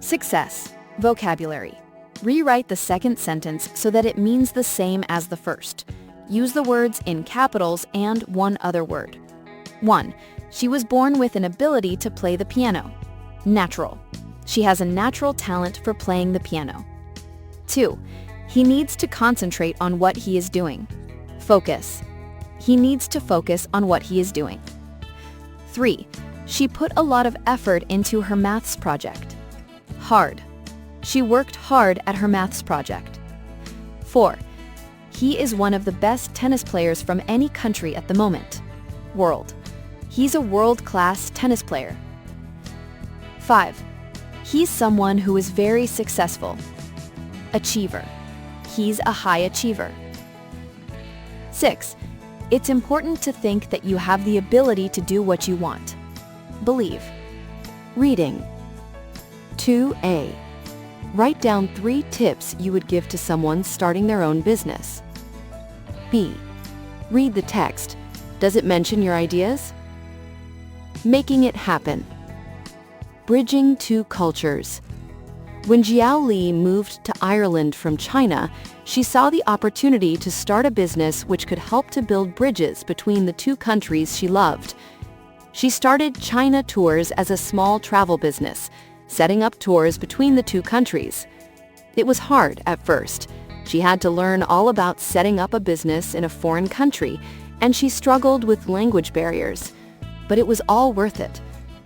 Success. Vocabulary. Rewrite the second sentence so that it means the same as the first. Use the words in capitals and one other word. 1. She was born with an ability to play the piano. Natural. She has a natural talent for playing the piano. 2. He needs to concentrate on what he is doing. Focus. He needs to focus on what he is doing. 3. She put a lot of effort into her maths project. Hard. She worked hard at her maths project. 4. He is one of the best tennis players from any country at the moment. World. He's a world-class tennis player. 5. He's someone who is very successful. Achiever. He's a high achiever. 6. It's important to think that you have the ability to do what you want. Believe. Reading. 2A. Write down 3 tips you would give to someone starting their own business. B. Read the text. Does it mention your ideas? Making it happen. Bridging 2 cultures. When Jiao Li moved to Ireland from China, she saw the opportunity to start a business which could help to build bridges between the 2 countries she loved. She started China Tours as a small travel business, setting up tours between the 2 countries. It was hard at first. She had to learn all about setting up a business in a foreign country, and she struggled with language barriers. But it was all worth it.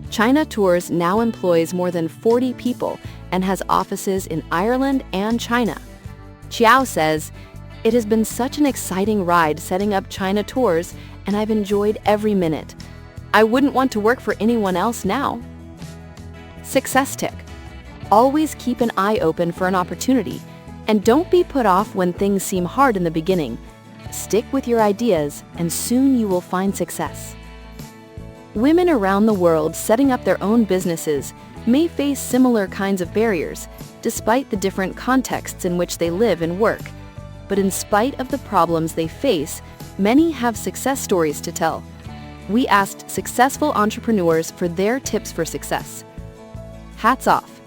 China Tours now employs more than 40 people and has offices in Ireland and China. Qiao says, "It has been such an exciting ride setting up China Tours, and I've enjoyed every minute. I wouldn't want to work for anyone else now." Success tip. Always keep an eye open for an opportunity, and don't be put off when things seem hard in the beginning. Stick with your ideas, and soon you will find success. Women around the world setting up their own businesses may face similar kinds of barriers, despite the different contexts in which they live and work. But in spite of the problems they face, many have success stories to tell. We asked successful entrepreneurs for their tips for success. Hats off.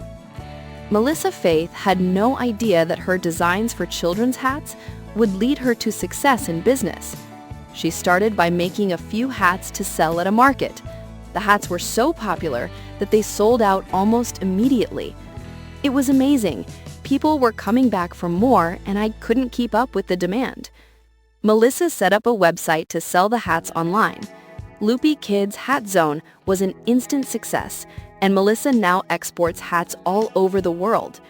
Melissa Faith had no idea that her designs for children's hats would lead her to success in business. She started by making a few hats to sell at a market. The hats were so popular that they sold out almost immediately. It was amazing. People were coming back for more, and I couldn't keep up with the demand. Melissa set up a website to sell the hats online. Loopy Kids Hat Zone was an instant success, and Melissa now exports hats all over the world.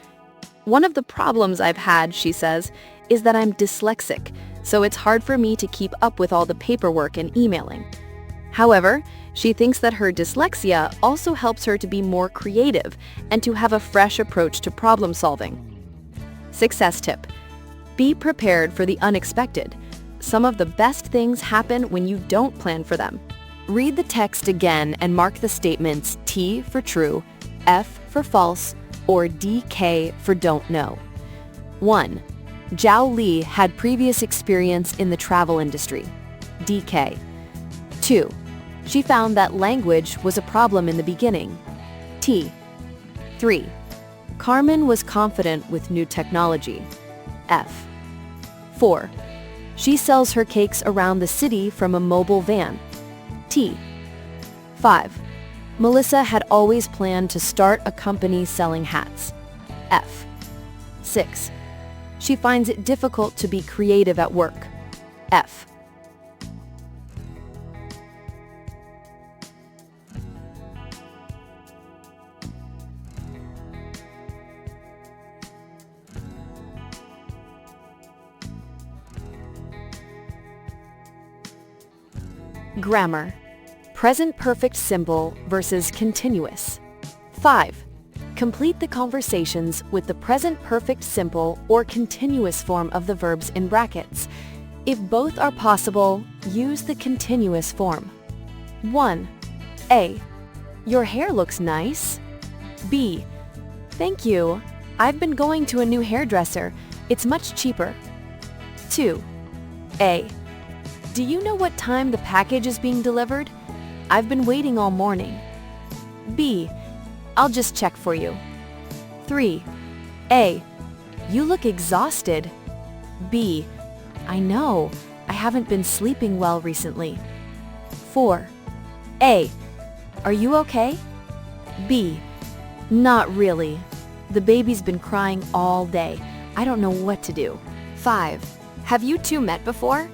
"One of the problems I've had," she says, "is that I'm dyslexic, so it's hard for me to keep up with all the paperwork and emailing." However, she thinks that her dyslexia also helps her to be more creative and to have a fresh approach to problem solving. Success tip. Be prepared for the unexpected. Some of the best things happen when you don't plan for them. Read the text again and mark the statements T for true, F for false, or DK for don't know. 1. Jiao Li had previous experience in the travel industry. DK. 2. She found that language was a problem in the beginning. T. 3. Carmen was confident with new technology. F. 4. She sells her cakes around the city from a mobile van. T. 5. Melissa had always planned to start a company selling hats. F. 6. She finds it difficult to be creative at work. F. Grammar. Present perfect simple versus continuous. 5. Complete the conversations with the present perfect simple or continuous form of the verbs in brackets. If both are possible, use the continuous form. 1. A. Your hair looks nice. B. Thank you. I've been going to a new hairdresser. It's much cheaper. 2. A. Do you know what time the package is being delivered? I've been waiting all morning. B. I'll just check for you. 3. A. You look exhausted. B. I know. I haven't been sleeping well recently. 4. A. Are you okay? B. Not really. The baby's been crying all day. I don't know what to do. 5. Have you two met before?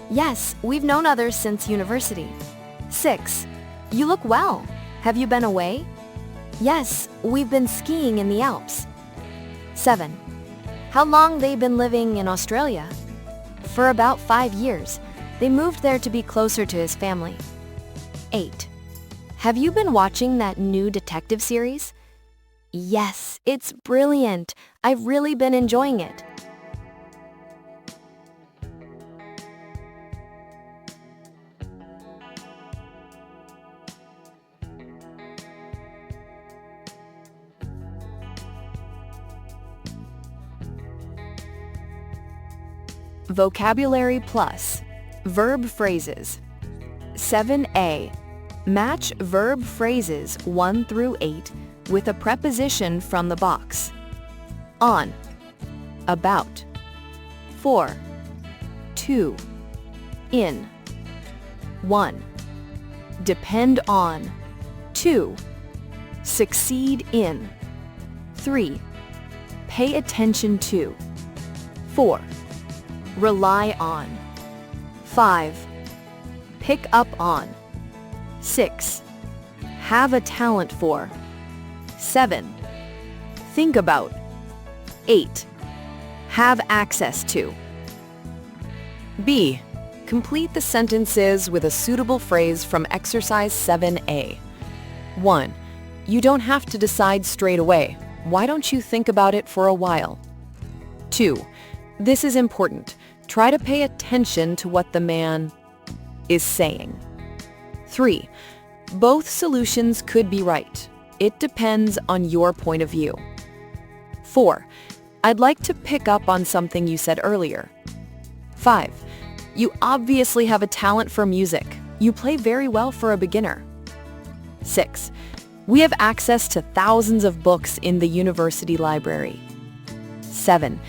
Yes, we've known others since university. 6. You look well. Have you been away? Yes, we've been skiing in the Alps. 7. How long they been living in Australia? For about 5 years. They moved there to be closer to his family. 8. Have you been watching that new detective series? Yes, it's brilliant. I've really been enjoying it. Vocabulary Plus. Verb phrases. 7A. Match verb phrases 1 through 8 with a preposition from the box. On. About. For. To. In. 1. Depend on. 2. Succeed in. 3. Pay attention to. 4. Rely on. 5. Pick up on. 6. Have a talent for. 7. Think about. 8. Have access to. B. Complete the sentences with a suitable phrase from exercise 7A. 1. You don't have to decide straight away. Why don't you think about it for a while? 2. This is important. Try to pay attention to what the man is saying. 3. Both solutions could be right. It depends on your point of view. 4. I'd like to pick up on something you said earlier. 5. You obviously have a talent for music. You play very well for a beginner. 6. We have access to thousands of books in the university library. 7.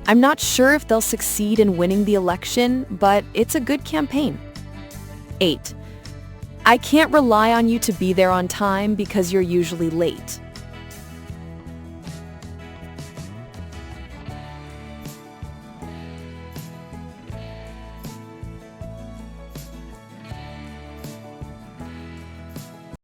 I'm not sure if they'll succeed in winning the election, but it's a good campaign. 8. I can't rely on you to be there on time because you're usually late.